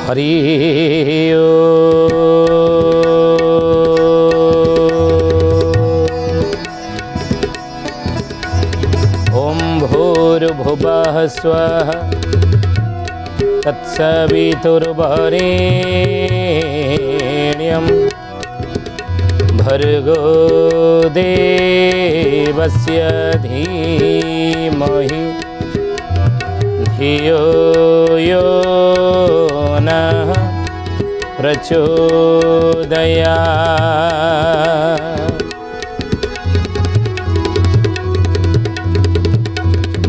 हरि ओम भूर्भुवः स्वः तत्सवितुर्वरेण्यं भर्गो देवस्य धीमहि धियो यो नः प्रचोदयात्।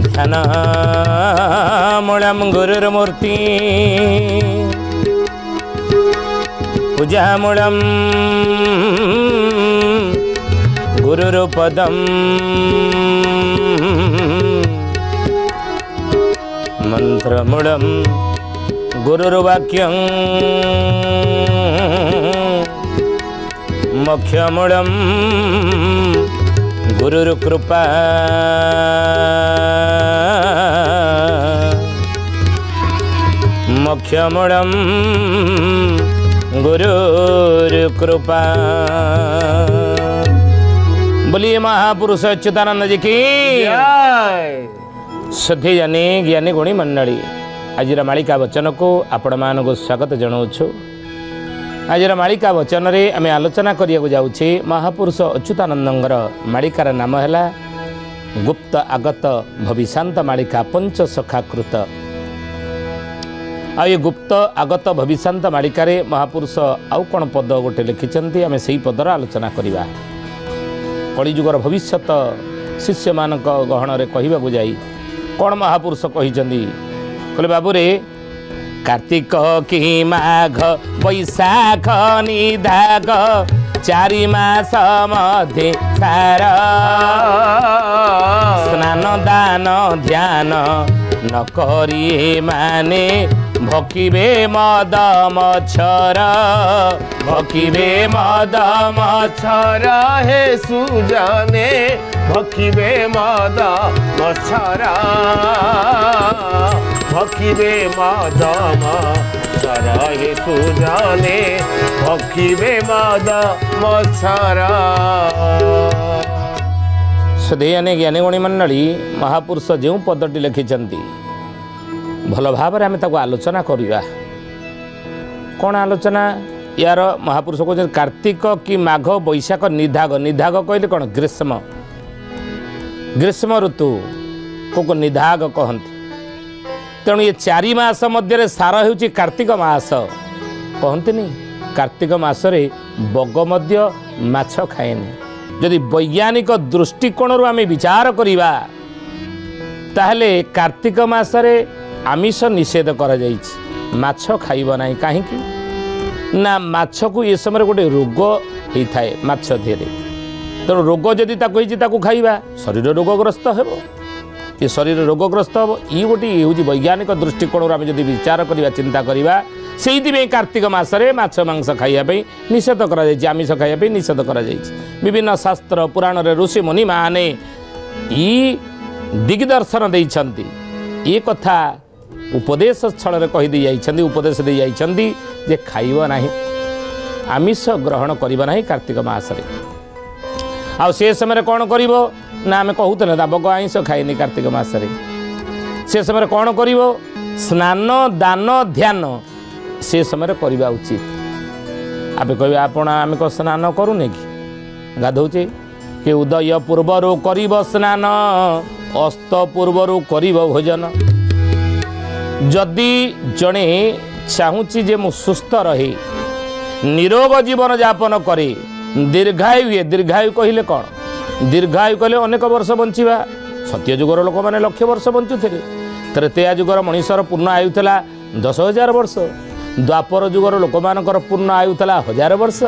ध्यानमूलं गुरुर्मूर्ति पूजामूलं गुरुरुपदं मंत्रमूलं गुरुर्वाक्यं मोक्षमूलं गुरुर्कृपा मोक्षमूलं गुरुर्कृपा। बोलिए महापुरुष अच्युतानंद जी की श्रद्धेय ज्ञानी ज्ञानी गुणी मंडली आज मालिका वचन को आपण मानक स्वागत जनाऊँ। आज मालिका वचन रे आम आलोचना करिया जाऊँचे महापुरुष अच्युतानंदर मालिकार नाम है गुप्त आगत भविष्यांत मालिका पंचसखाकृत। आ ये गुप्त आगत भविष्यांत मालिकार महापुरुष आउ कौन पद गोटे लिखिंट आम से पदर आलोचना करवा। कलिजुगर भविष्यत शिष्य मान गहन में कहवाक जाई कौन महापुरुष कही कहले बाबू रे कार्तिक कि माघ बैशाख निदाग चारि मास मध्य सार स्नान दान ध्यान न करी माने भकिबे मद मच्छर भकिबे मद मच्छर हे सुजाने भकिबे मद मच्छर भकिबे मद मच्छर हे सुजाने भकिबे मद मच्छर। सदैव ज्ञानी गुणी मंडली महापुरुष जो पदटी लिखिंट भल भाव आम आलोचना करवा। कौन आलोचना यार महापुरुष कहते कार्तिक कि माघ बैशाख निधाग निधाग कहले कौन ग्रीष्म ग्रीष्म ऋतु को निधाग कहते। तेणु ये चारि मास मध्य सार हो कार्तिक मास कहते कार्तिक मसरे बग मध्य माछ खाएनि। यदि वैज्ञानिक दृष्टिकोण आम विचार करवा ताहले कार्तिक मासरे आमिष निषेध करा जाइछि माछ खाइब नाही। कहीं ना माछ को ये समय गोटे रोग होता है माछ देहरे। तेणु रोग जदि ताकू खाइबा शरीर रोगग्रस्त हेबो ये शरीर रोगग्रस्त हे ये गोटे हूँ वैज्ञानिक दृष्टिकोण आम जब विचार करवा चिंता करवा से कार्तिक मसरे माछ मांस खाइबा निषेध करा जाइछि आमिष खाइबा निषेध करा जाइछि। विभिन्न शास्त्र पुराण ऋषि मुनि माने ई दिग्दर्शन देइछन्ति ये कथा उपदेश स्थल कहीदे जाइछन्ति उपदेश दे जाइछन्ति जे खाइब नाही आमिष ग्रहण करिबा नाही कार्तिक मासरे। आ से समय कौन करिवो ना आम कहूले ना बग आइंष खाइनि कार्तिक मासरे से समय कौन करिवो स्नान दान ध्यान से समय करवा उचित। आबे कहबे आपण आम को स्नान करूने कि गाधौचे कि उदय पूर्वर करिब स्नान अस्त पूर्वर करिब भोजन। जदि जड़े चाहूँगी जे मु सुस्थ रहे निरोग जीवन यापन करे दीर्घायु हुए दीर्घायु कहले कौन दीर्घायु कहले अनेक वर्ष बंचिबा। सत्य जुगर लोक मैंने लक्ष वर्ष बंचुले त्रेतया जुगर मनीषर पूर्ण आयु था 10,000 वर्ष द्वापर जुगर लोक मानकर पूर्ण आयु था 1000 वर्ष।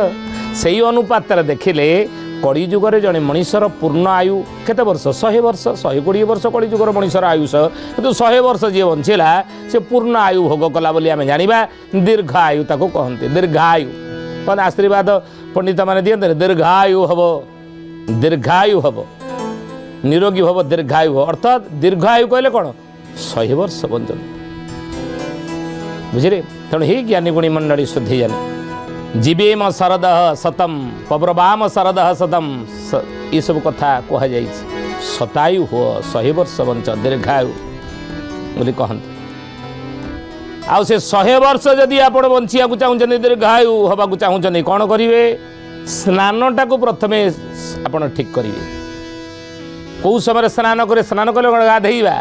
से अनुपात देखिले कली जुगर जड़े मनीषर पूर्ण आयु केते वर्ष 100 वर्ष 120 वर्ष कली जुगर मनीषर आयुष किंतु 100 वर्ष जी बंचला से पूर्ण आयु भोग कला बोली आम जाना दीर्घ आयु ताको कहते दीर्घायु कौन आशीर्वाद पंडित मैंने दिखते दीर्घायु हम निरोगी हम दीर्घायु अर्थात दीर्घायु कहले कौन 100 वर्ष बंचन बुझे तेणु हे ज्ञानी गुणी मंडली शुद्धि जन जीवेम शरद शतम पब्रवाम शरद शतम ये सब कथा कहुई शतायु हो 100 वर्ष बंच दीर्घायु बोली कहते आउ से 100 वर्ष जदि आप बंचिया चाहते दीर्घायु हवा चाहते कौन करेंगे स्नानटा को प्रथमे आप ठीक करेंगे कौ समय स्नान करें स्नान कले गाधेवा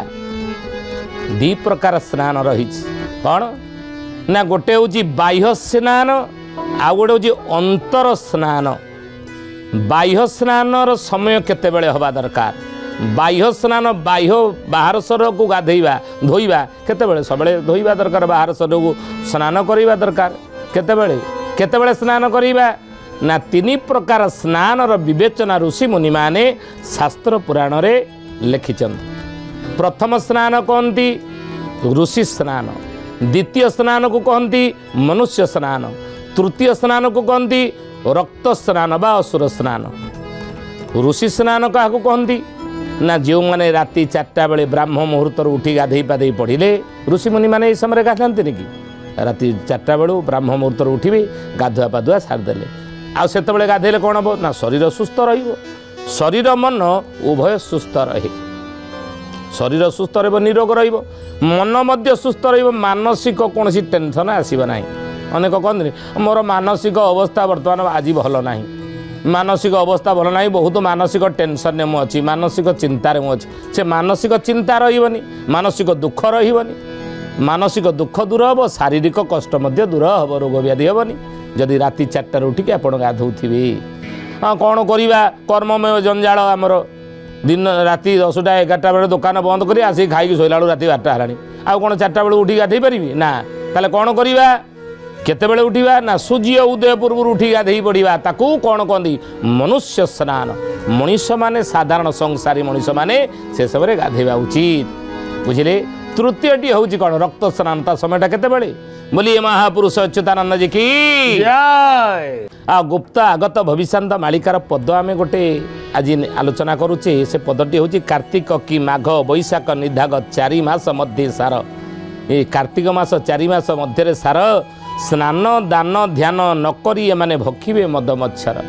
दी प्रकार स्नान रही कौन ना गोटे हूँ बाह्य स्नान आ गोटे हूँ अंतर स्नान बाह्य स्नान समय केतेबेले हवा दरकार बाह्य स्नान बाह्य बाहर शरीर को गाधेवा धोइबा केतेबेले सबले धोइबा दरकार बाहर शरीर को स्नान करिबा दरकार केतेबेले केतेबेले स्नान करिबा ना 3 प्रकार स्नान विवेचना ऋषि मुनि माने शास्त्र पुराण रे लिखिचंद प्रथम स्नान कहती ऋषि स्नान द्वितीय स्नान को कहती मनुष्य स्नान तृतीय स्नान को कहती रक्त स्नान बा असुर स्नान ऋषि स्नान क्या कहती ना जो मैंने राति 4टा बेले ब्राह्म मुहूर्त उठी गाधे पाधे पढ़िले ऋषि मुनि मैंने समय गाधाती कि राति 4टा बेलू ब्राह्म मुहूर्त उठे गाधुआ पाधुआ सारिदेले आते गाधेले कौन हम ना शरीर सुस्थ शरीर मन उभय सुस्थ रहे शरीर सुस्थ निरोग मन मध्य सुस्थ मानसिक कौन टेंशन आसना अनेक कहते मोर मानसिक अवस्था बर्तमान आज भल ना मानसिक अवस्था भल ना बहुत मानसिक टेंशन में मुझे मानसिक चिंतार मुझे से मानसिक चिंता रही मानसिक दुख रही मानसिक दुख दूर हम शारीरिक कष्ट दूर हम रोग व्याधि हेनी जदि राति 4टार उठिक आप गाधौथे हाँ कौन करवा कर्ममय जंजाल आमर दिन राति 10टा 11टा बेले दुकान बंद कर आसिक खाई शोला राति 12टा है आउ कौन 4टा बेलू उठी गाधे पारि ना ताले कौन करवा केतेबेले उठिबा ना सूर्य उदय पूर्व उठी गाधे पड़ा ताकू कौन कहती मनुष्य स्नान मनीष माने साधारण संसारी मनीष माने से समय गाधेवा उचित बुझे तृतीयटी हूँ कौन रक्त स्नान ता समयटा केतेबेले बोलिए महापुरुष अच्युतानंद जी की जय आ गुप्त आगत भविष्यांत मालिकार पद आम गोटे आज आलोचना करुचे से पदटी हूँ कार्तिक कि माघ बैशाख निधाग 4 मास मध्य सार ये कार्तिक मास 4 मास मध्य सार स्नान दान ध्यान नकरी एमाने भक्षिबे मद मच्छर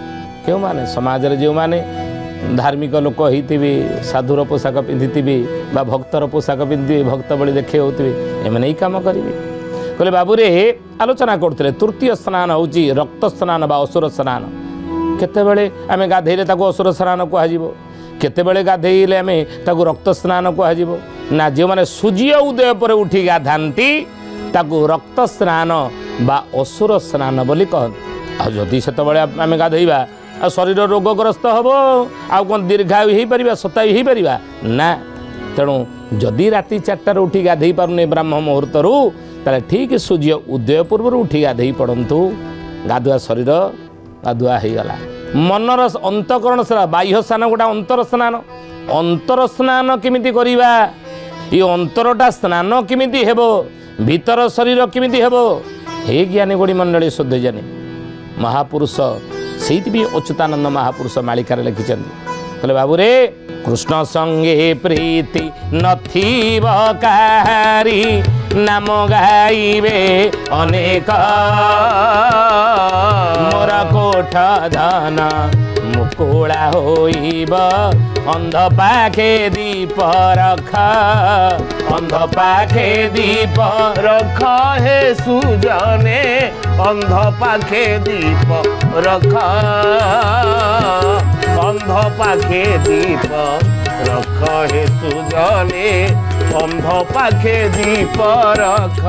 क्यों माने समाज रे जो माने धार्मिक लोक होइतिबे साधुर पोशाक पिंधितिबे बा भक्तर पोशाक पिंधिबे भक्त बळी देखे होतिबे एमाने ही काम करिवे कहले बाबू रे आलोचना करते तृतीय स्नान हूँ रक्त स्नान बा असुर स्नान केतेबेले आमे गाधेले ताको असुर स्नान कहुब केतेबेले गाधेले आमे ताको रक्त स्नान कहुब ना जो माने सूर्य उदय पर उठी गाधांती ताको रक्त स्नान बा असुर स्नान बोली कहते जदि से आमे गाधेबा शरीर रोगग्रस्त हम आउ कौन दीर्घायु हो पार शतायु हो पार ना तेणु जदि राति 4टार उठी गाधे पारुने ब्राह्म मुहूर्त ताले ठीक सूर्य उदय पूर्व उठी गाधे पड़तु गाधुआ शरीर गाधुआ हो गला मनर अंतकरण स्नान बाह्य स्नान गोटा अंतर स्नान केमिति करिबा ये अंतरटा स्नान केमिति हेबो भीतर शरीर केमिति हेबो हे ज्ञानी गुणी मंडली शुद्ध जानी महापुरुष से भी अच्युतानंद महापुरुष मालिकार लिखिं कहले बाबू रे कृष्ण संगे प्रीति नथिब कारी नाम गाइबे अनेक मोर कोठ धन मुकुला होइब अंध पाखे दीप रख अंध पाखे दीप रख हे सुजने अंध पाखे दीप रख अंध पाखे दीप रख हे सुजने अंध पाखे दीप रख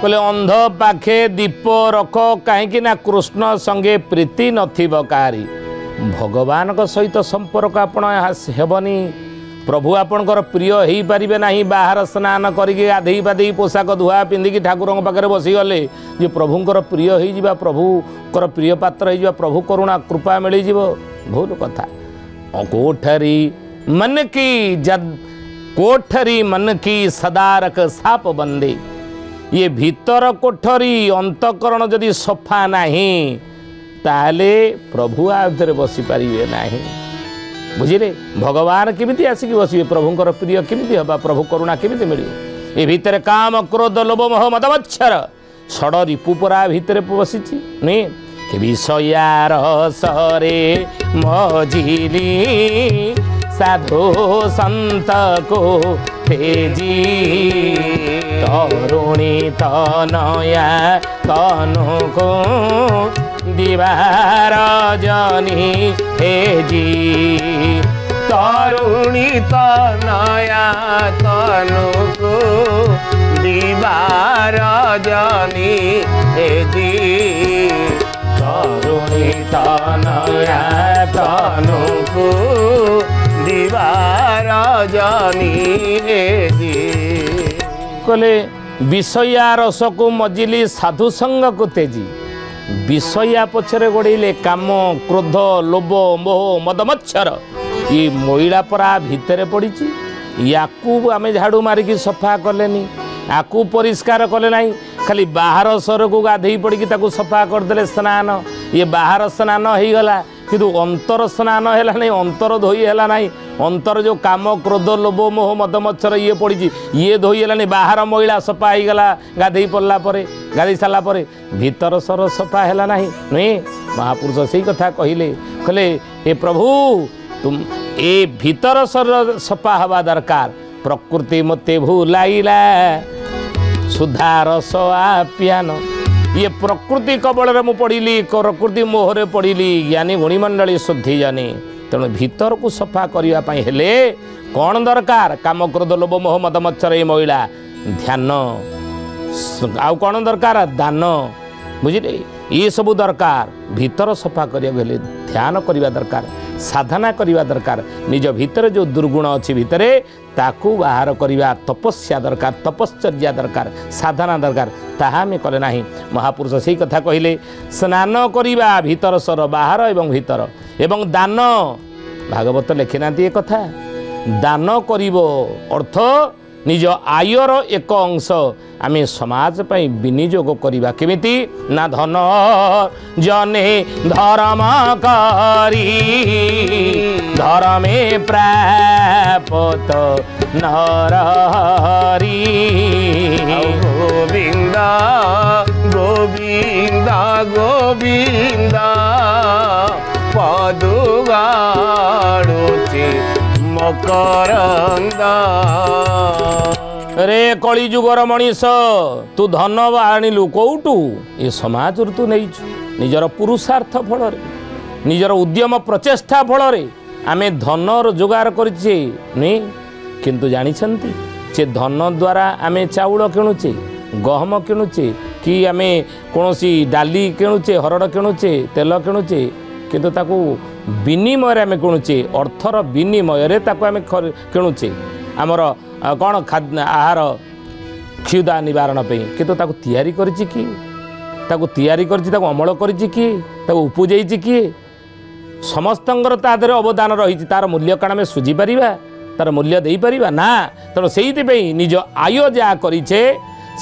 कहले अंध पाखे दीप रख कहीं ना कृष्ण संगे प्रीति नथिब कारी भगवान सहित संपर्क आपण हेबनी प्रभु आपणकर प्रिय हो पारे ना बाहर स्नान करके गाधे पाधे पोशाक धुआ पिंधिकी ठाकुर पाखे बसीगले जे प्रभुंर प्रिय हो प्रभुकर प्रिय पात्र हो प्रभु करुणा कृपा मिल भूल कथा कोठरी मन की जद कोठरी मन की सदारक साप बंदे ये भीतर कोठरी अंतकरण जदि सफा नहीं ताले प्रभु आधे बसी पारे ना बुझे भगवान केमिति आसिक बसवे प्रभुंर प्रिय केमिति हबा प्रभु करुणा केमिति मिल ए भितर काम क्रोध लोभ मोह मद मच्छर षड रिपु परा भितर बसिछि नुहे के विषयार सरे मजिली साधु संत को तेजी तरुणी तनया तनु को दिवार जनी हेजी तरुणी तनया तनुको दिवार जनी हेजी तरुणी तनया तनुको दिवार जनी हेजी कले विषया रस को मजिली साधु संग को तेजी विषया पछरे गोड़े काम क्रोध लोभ मोह मद मच्छर ये मैला परा भितर पड़ी याकू आमे झाड़ू मारिकी सफा कलेनी आकू परिष्कार कले नहीं खाली बाहर सर को गाधे पड़ी ताकू सफा करदे स्नान ये बाहर स्नान हो गला किंतु अंतर स्नान है नहीं अंतर धोई है नहीं अंतर जो काम क्रोध लोभ मोह मद मच्छर ये पड़ी ये धोई है बाहर मैला सफा हो गला गाधे पड़ला गाधे सारा भीतर सर सफा है ना नुहे महापुरुष से कथा कहले कहले हे प्रभु तुम ए भीतर सर सफा हवा दरकार प्रकृति मते भूलाइला सुधा रस आप्यान ये प्रकृति कबल मु पढ़िली प्रकृति मोहरे पढ़िली ज्ञानी गुणीमंडली शुद्धि जानी तेणु भीतर को सफा करने हेले कौन दरकार काम क्रोध लोभ मोह मद मच्छर ये महिला ध्यान आउ कौन दरकार दान बुझे ये सब दरकार भीतर सफा करने ध्यान करने दरकार साधना करने दरकार निज भीतर जो दुर्गुण अच्छी भितर ताकू बाहर करवा तपस्या दरकार तपश्चर्या दरकार साधना दरकार ताहा में कले नहीं महापुरुष से कथा कहले स्नान करवा भीतर सर बाहर एवं भीतर एवं दान भागवत लिखिना ये कथा दान करिवो अर्थ निज आयर एक अंश आमे समाज पई विनियोग करिबा केमिति ना धन जने धर्म करी धर्मे प्राप्त नरहरि गोविंदा गोविंदा गोविंदा पदुगाड़ुचे मकरंदा रे कली जुगर मनीष तू धन आणिलु कौटू ये समाज तू नहीं निजर पुरुषार्थ फल निजर उद्यम प्रचेष्टा फल आमे धन रोजगार करिछे नहीं किंतु जानिछंती से धन द्वारा आमे चाउल किणुचे गहम किणुचे कि आमे कोनोसी डाली किणुचे हरड़ किणुचे तेल किणुचे किंतु ताकू विनिमय आमे किणुचे अर्थर विनिमय ताकू आमे किणुचे आमर कौन खाद्य आहार क्षुधा निवारण पे किंतु ताकू तैयारी करिछि कि ताकू तैयारी करिछि ताकू अमल करिछि कि ताकू उपजेइछि कि समस्तंगर तादरे अवदान रही तार मूल्य कण आम सुझी पारिबा तार मूल्य दे पारिबा ना तेणु से निज आय जहाँ करिछे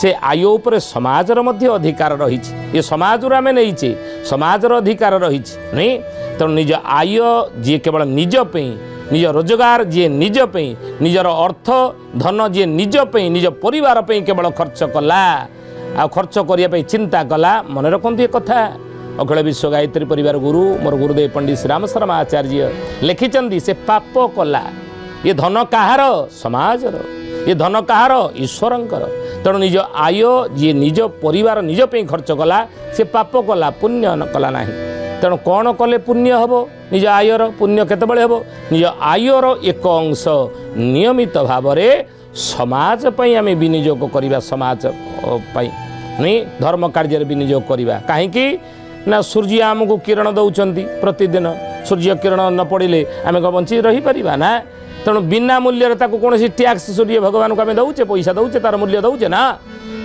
से आय उपर समाजर मध्य अधिकार रही ये समाज आम नहींचे समाजर अधिकार रही नहीं तेणु निज आय जी केवल निज पे निज रोजगार जी निज पे निजर अर्थ धन जी निज पे निज परिवार पे केवल खर्च कला आ खर्च करने चिंता कला मन रखते ये कथा अखिल विश्व गायत्री परिवार गुरु मोर गुरुदेव पंडित श्री राम शर्मा आचार्य लिखिं से पाप कला ये धन कहार समाजर ये धन कहार ईश्वरंकर तेणु निज आय जी निज परिवार निज पे खर्च कला से पाप कला पुण्य कला ना तेणु कौन कले पुण्य हम निज आयर पुण्य केतबेले हम निज आयर एक अंश नियमित भाव में समाज पई आमे विनियोग करवा समाज पई नहीं धर्म कार्य विनियोग करवा कहीं ना सूर्य आमको किरण दौरान प्रतिदिन सूर्य किरण न पड़े आम बंची रही पारिबा ना तेणु बिना मूल्य कौन टैक्स सूर्य भगवान को आम दौचे पैसा दौचे तार मूल्य दौचे ना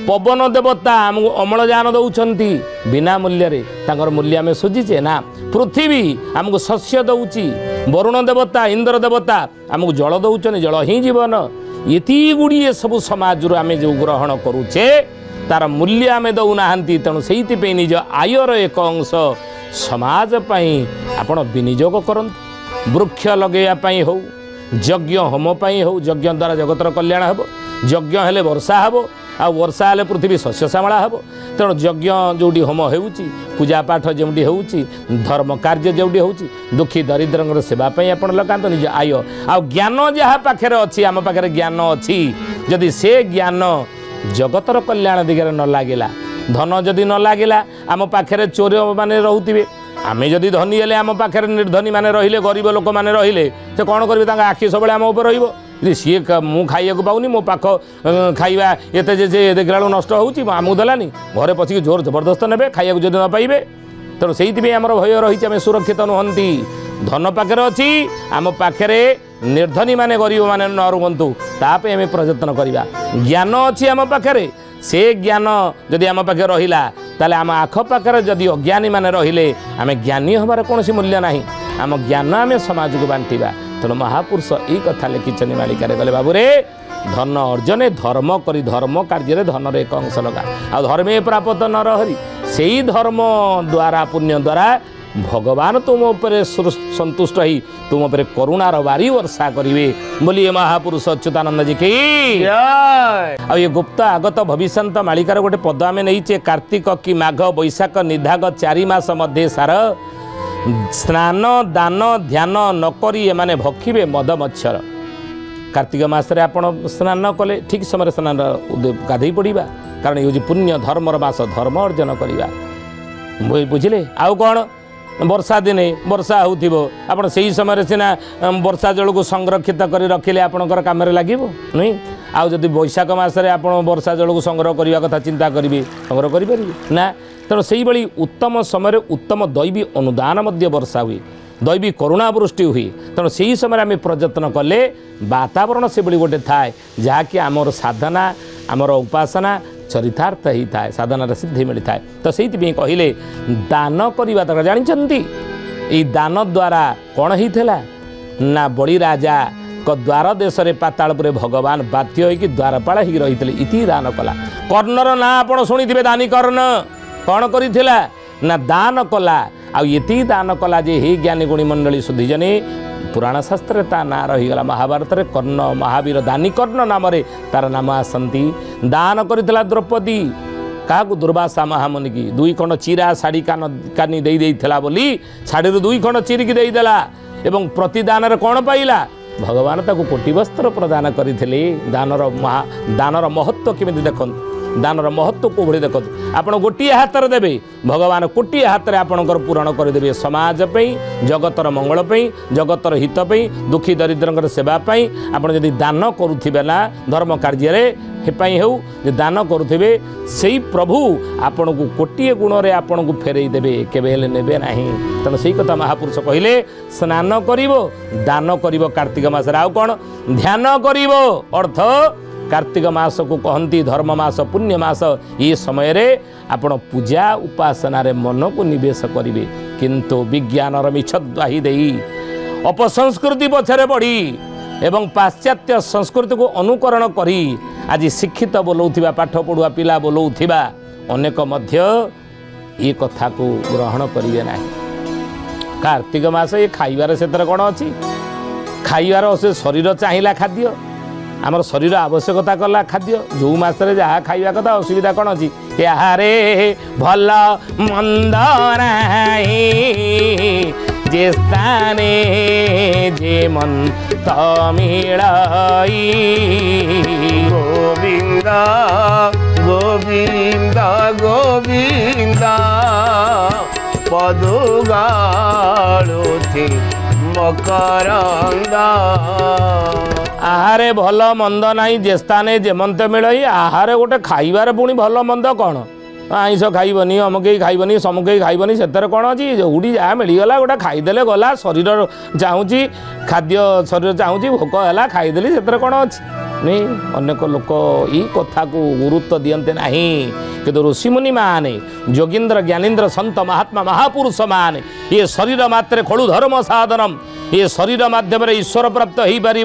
पवन देवता आमको अम्लजान दौरान बिना मूल्य तांकर मूल्य आम सुझीचे ना पृथ्वी आमको शस्य दौची वरुण देवता इंद्र देवता आमको जल दौरान जल ही जीवन ये गुड़िए सब समाज आम जो ग्रहण करुचे तार मूल्य आम दौना तेणु से निज आयर एक अंश समाज आपण विनियोग करंतु वृक्ष लगेयापाई हो यज्ञ होम हो यज्ञ द्वारा जगतर कल्याण हो यज्ञ हेले वर्षा हेब आ वर्षा हेले पृथ्वी शस्य श्यामला हेब तेणु यज्ञ जोटी होम होउची पूजा पाठ जोटी होउची धर्म कार्य जोटी होउची दुखी दरिद्र सेवाई आप लगात निज आय आ ज्ञान जहाँ पाखे अच्छी आम पाखे ज्ञान अच्छी जदि से ज्ञान जगतर कल्याण दिगरे न लगिला धन जदि न लगिला आम पाखे चोर मैंने रोथे आमे जदि धनी हेले आम पाखे निर्धनी मैंने रहिले गरीब लोक मैंने रहिले से कौन करेंगे आखि सब आम उपर सी मु खाइया पाऊनी मो पाख खाइबा एते जे देखला नष्ट होउची आमକୁ देलानी घरे पछिक जोर जबरदस्त नेबे खाइया जदि न पाइबे तेणु से आमर भय रही आम सुरक्षित नुहंती धन पाखे अच्छी आम पाखे निर्धनी माने गरीब माने न रुहतु तापे आम प्रयत्न करवा ज्ञान अच्छी आम पाखे से ज्ञान जदि आम पाखे रहिला ताले आम आखपाखे जदि अज्ञानी माने रहिले आम ज्ञानी हमार कौन मूल्य नाही आम ज्ञान आम समाज को बांटिबा तेणु महापुरुष यही कथा लिखिं मालिकार गले बाबूरे धन अर्जने धर्म करी धर्म कार्य धनर एक अंश लगा आ धर्मे प्राप्त न रही से ही धर्म द्वारा पुण्य द्वारा भगवान तुम उपर संतुष्ट ही तुम उपर करुणार बारी वर्षा करेंगे बोलिए महापुरुष अच्युतानंद जी की आ ये गुप्त आगत भविष्यंत मालिकार गोटे पद आम नहीं कार्तिक कि माघ बैशाख निधाग 4 मास मध्य सार स्नान दान ध्यान नकरी एमाने भक्षिबे मद मच्छर कार्तिक मासरे आपण स्नान कले ठीक समय स्नान गाधई पड़ा कारण ये पुण्य धर्मर मास धर्म अर्जन करवा बुझिले आउ कौन वर्षा दिने वर्षा होथिबो आपण सही समय सीना वर्षा जल को संरक्षित कर रखिले आपणकर काम लगे नहीं आउ जदि बैशाख मासरे आपण वर्षा जल को संग्रह करने कथा चिंता करेंगे संग्रह करेंगे ना तेणु से भाई उत्तम समय उत्तम दैवी अनुदान वर्षा हुए दैवी करुणावृष्टि हुए तेणु से ही समय आम प्रयत्न कले वातावरण से गोटे थाए जहाँकि आमर साधना आमर उपासना चरितार्थ ही थाए साधनार सिद्धि मिलता है तो से कहले दान करवा दरकार जानते ये दान द्वारा कौन होता ना बड़ी राजा द्वार देश में पातालपुर भगवान बाध्य होकर द्वारपाल हो रही इति दान कला कर्णर ना आप शुणी दानी कर्ण कौन करिथिला ना दान कला आती दान कला जे हे ज्ञानी गुणी मंडली सुधीजने पुराण शास्त्र ता ना रहीगला महाभारत रे कर्ण महावीर दानी कर्ण नाम तार नाम आसती दान करिथिला द्रौपदी क्या दुर्वासा महामुनि की 2 खंड चिरा शाढ़ी कानी देला बोली शाढ़ी 2 खंड चिरिकी देदेला एवं प्रतिदान कौन पाइला भगवान ताकू कोटि वस्त्र प्रदान करते दानर महत्व केमी देखते दानर महत्व को भाई देखो आपड़ गोटे हाथ देवे भगवान कोटी हाथ में आपणकर पूरण करदे समाज जगतर मंगल जगतर हितपी दुखी दरिद्र सेवाई आपड़ जदि दान करुवे ना धर्म कार्य हो दान करुवे से प्रभु आपण को कोटे गुण में आपन को फेरई देवे केवे नेबे नहीं तेणु से कथा महापुरुष कहले स्नान करिवो दान करिवो कार्तिक मास आउ कौन ध्यान करिवो अर्थ कार्तिक मास को कहती धर्म मास पुण्य मास ये समय रे आपण पूजा उपासना रे मन को निवेश करेंगे किंतु विज्ञान मिछद्वाही दे अपसंस्कृति पछरे बढ़ी एवं पाश्चात्य संस्कृति को अनुकरण करी आज शिक्षित बोलौथिबा पाठ पढ़ुआ पिला बोलौथिबा अनेक मध्य ये कथा को ग्रहण करिवे ना कार्तिक मास ये खाइबार से कौन अच्छी खाइबार से शरीर चाहिला खाद्य आमर शरीर आवश्यकता कला खाद्य जो मासरे जहाँ खाइबा कथा असुविधा कौन अच्छी यारे भल मंद जे स्थाने जे मन तमिलाई गोविंदा गोविंदा गोविंदा पदुगाळुथि मकरंदा आहारे भल मंद नाई जे स्थाने जेमंत मिलई आहारे गोटे खाइबार पुणी भल मंद कौन आईष खाइबनी अमुके खाइबनी समुके खाइबनी से कौन अच्छी जोड़ी जहाँ मिलगला गोटे खाईदे गला शरीर चाहूँगी खाद्य शरीर चाहूँगी भोक है खाईदेली से कौन अच्छी नहीं अनेक लोक ये कथा को गुरुत्व दियंते नहीं किंतु ऋषिमुनि माने जोगींद्र ज्ञानेन्द्र संत महात्मा महापुरुष माने ये शरीर मात्रे खड़ु धर्म साधनम ये शरीर माध्यम ईश्वर प्राप्त हो पार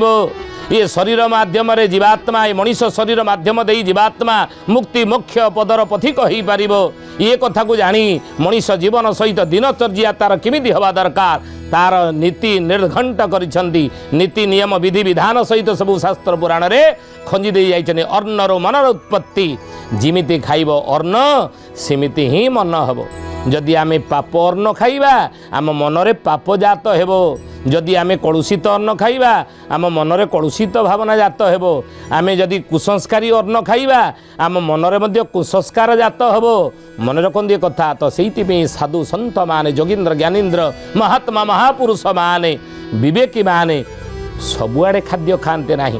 ये शरीर माध्यम जीवात्मा ये मनीष शरीर माध्यम दे जीवात्मा मुक्ति मोक्ष पदर पथिक हो पार ये कथा को जानी मनीष जीवन सहित दिनचर्या तार किमिति हवा दरकार तार नीति निर्घंट करिसेंती नीति नियम विधि विधान सहित सबू शास्त्र पुराण रे खंजी दे जाइछने अर्णर मनर उत्पत्ति जिमिति खाइब अर्ण सेमिति ही मन हबो जदि आमे पाप अन्न खाइबा आम मनरे पाप जात हेबो जदि आमे कलुषित अन्न खाइबा आम मनरे कलुषित भावना जात हेबो आमे जदि कुसंस्कारी अन्न खाइबा आम मनरे मध्य कुसंस्कार जात हेबो मन रखंदी कथा तो सेइति पे साधु संत माने जोगींद्र ज्ञानींद्र महात्मा महापुरुष माने विवेकी माने सबुआडे खाद्य खाते नाही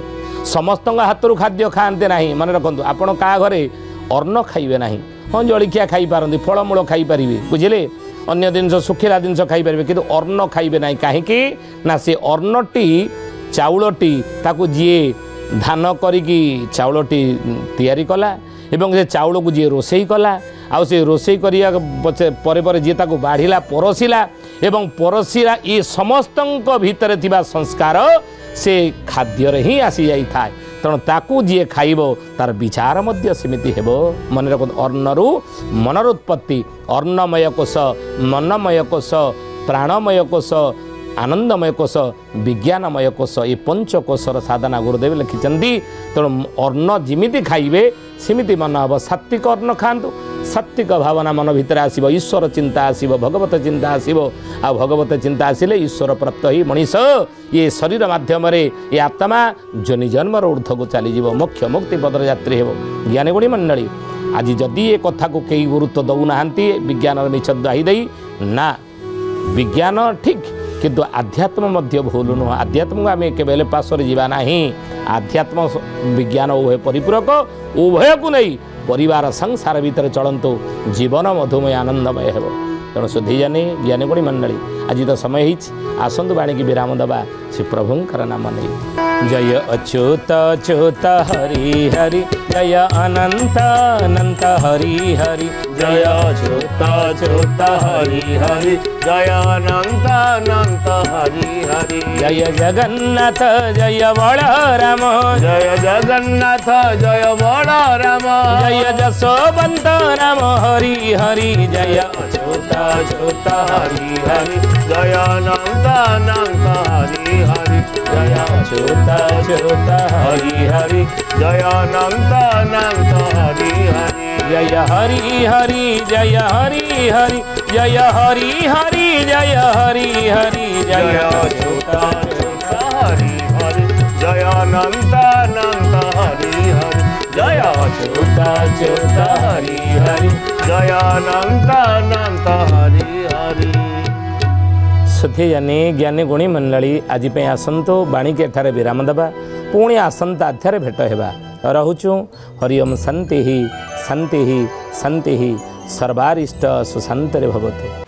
समस्त हाथरू खाद्य खाते नाही मन रखंतु आपण का घरे अन्न खाइबे नाही हाँ जलिखिया खाई पारती फलमूल खाई पारे बुझे अन्य जिन सुखिला जिन खाई पारे कि अन्न खाइबे ना कहीं ना से अन्नटी चाउलटी ताकू जी धान करिकी चाउलटी तैयारी कला एवं से चाउल को जी रोसई कला आउ से रोसई करिया परे जी ताकू बाढ़िला परसिला एवं परसिला ये समस्त भितर थिबा संस्कार से खाद्य ही आसी जाई थाए तेणु ताकू जी खाइब तार विचार मध्य सेमिति हेबो मन रख अर्णरु मनर उत्पत्ति अर्णमय कोश मनमय कोश प्राणमय कोश आनंदमय कोश विज्ञानमय कोश ये पंचकोशर साधना गुरुदेव लिखिंट तेणु अर्ण जिमिति खाइबे सेमिति मन हम सात्विक अन्न खातु सात्विक भावना मन भितर आसब ईश्वर चिंता आसब भगवत चिंता आसब आ भगवत चिंता आसिले ईश्वर प्राप्त ही मनीष ये शरीर माध्यम ये आत्मा जनि जन्मर ऊर्ध्व को चलीज मोक्ष मुक्ति पदर यात्री हो ज्ञानी गुणी मंडली आज जदि ये कथा को कई गुरुत्व दौना विज्ञान मिछ दाही दे ना विज्ञान ठीक किंतु आध्यात्म मध्य भूल नुह आध्यात्म को आम केवल पार्श्वर जावा ना आध्यात्म विज्ञान उभय परिपूरक उभय को नहीं परिवार संसार भीतर चलतु जीवन मधुमय आनंदमय हो तेणु शुद्धि जानी ज्ञानी गुणी मंडली आज तो समय आसतु बाणी की विराम दबा श्री प्रभुंकर नाम नहीं जय अच्युत अच्युत हरि हरि जय अनंत अनंत हरि हरि जय अच्युत अच्युत हरि हरि जय अनंत अनंत हरि हरि जय जगन्नाथ जय बलराम जय जगन्नाथ जय बलराम जय जशोवंत राम हरि हरि जय अच्युत अच्युत हरि हरि जय अनंत अनंत हरि हरि जय अच्युत अच्युत हरि हरि जय अनंत अनंत हरि हरि जय हरि हरि जय हरि हरि जय हरि हरि जय हरि हरि जय अच्युत अच्युत हरि हरि जय अनंत अनंत हरि हरि जय अच्युत अच्युत हरि हरि जय अनंत अनंत हरि हरि सुधी जानी ज्ञानी गुणी मंडली आज आसतु बाणी के एठारे विराम दबा पुणी आसंता अध्याय भेट होगा रहुचु हरिओम शांति शांति शांति सर्वारिष्ट सुशांति भवतु।